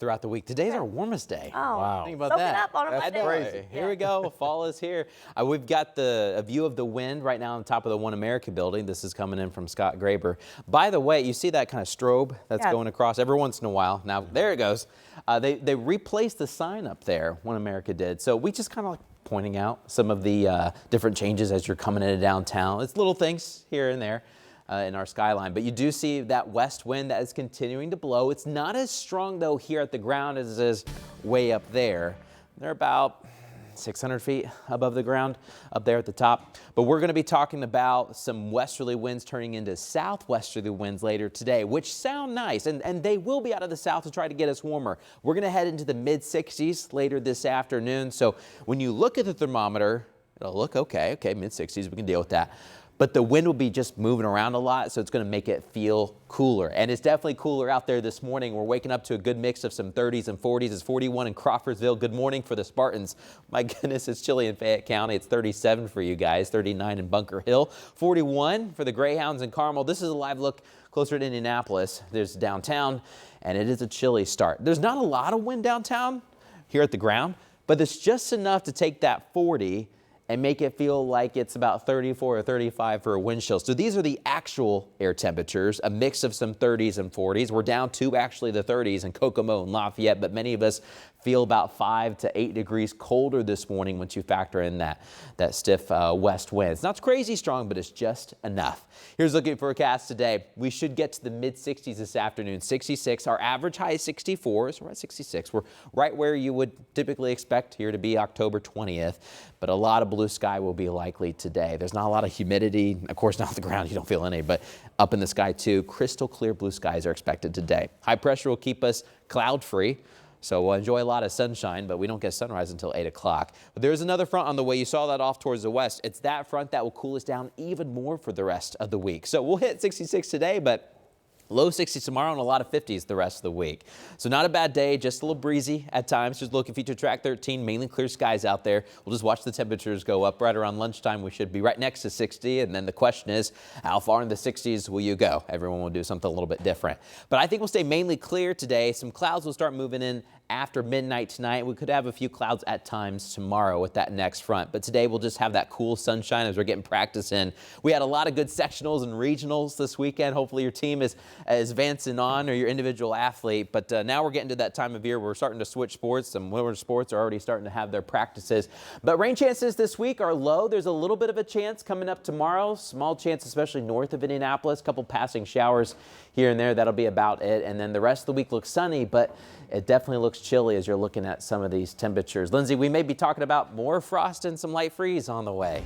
throughout the week. Today's our warmest day. Oh, Wow. Think about soaking that. up on a That's Monday. crazy. Here we go. Fall is here. We've got a view of the wind right now on top of the One America building. This is coming in from Scott Graber. By the way, you see that kind of strobe that's going across every once in a while. Now, there it goes. They replaced the sign up there, One America did. So we just kind of like pointing out some of the different changes as you're coming into downtown. It's little things here and there in our skyline, but you do see that west wind that is continuing to blow. It's not as strong though here at the ground as it is way up there. They're about 600 feet above the ground up there at the top. But we're going to be talking about some westerly winds turning into southwesterly winds later today, which sound nice, and they will be out of the south to try to get us warmer. We're going to head into the mid 60s later this afternoon. So when you look at the thermometer, it'll look okay, mid 60s, we can deal with that. But the wind will be just moving around a lot, so it's going to make it feel cooler. And it's definitely cooler out there this morning. We're waking up to a good mix of some 30s and 40s. It's 41 in Crawfordsville. Good morning for the Spartans. My goodness, it's chilly in Fayette County. It's 37 for you guys, 39 in Bunker Hill, 41 for the Greyhounds in Carmel. This is a live look closer to Indianapolis. There's downtown, and it is a chilly start. There's not a lot of wind downtown here at the ground, but it's just enough to take that 40 and make it feel like it's about 34 or 35 for a wind chill. So these are the actual air temperatures, a mix of some 30s and 40s. We're down to actually the 30s in Kokomo and Lafayette, but many of us feel about 5 to 8 degrees colder this morning once you factor in that stiff west wind. It's not crazy strong, but it's just enough. Here's looking forecast today. We should get to the mid 60s this afternoon, 66. Our average high is 64, so we're at 66. We're right where you would typically expect here to be October 20th, but a lot of blue sky will be likely today. There's not a lot of humidity. Of course, not on the ground, you don't feel any, but up in the sky too. Crystal clear blue skies are expected today. High pressure will keep us cloud free. So we'll enjoy a lot of sunshine, but we don't get sunrise until 8 o'clock. But there's another front on the way. You saw that off towards the west. It's that front that will cool us down even more for the rest of the week. So we'll hit 66 today, but low 60s tomorrow and a lot of 50s the rest of the week. So not a bad day, just a little breezy at times. Just looking feature track 13, mainly clear skies out there. We'll just watch the temperatures go up. Right around lunchtime, we should be right next to 60. And then the question is, how far in the 60s will you go? Everyone will do something a little bit different. But I think we'll stay mainly clear today. Some clouds will start moving in after midnight tonight. We could have a few clouds at times tomorrow with that next front, but today we'll just have that cool sunshine as we're getting practice in. We had a lot of good sectionals and regionals this weekend. Hopefully your team is advancing on, or your individual athlete, but now we're getting to that time of year where we're starting to switch sports. Some winter sports are already starting to have their practices, but rain chances this week are low. There's a little bit of a chance coming up tomorrow, small chance especially north of Indianapolis, a couple passing showers here and there. That'll be about it, and then the rest of the week looks sunny, but it definitely looks chilly as you're looking at some of these temperatures. Lindsay, we may be talking about more frost and some light freeze on the way.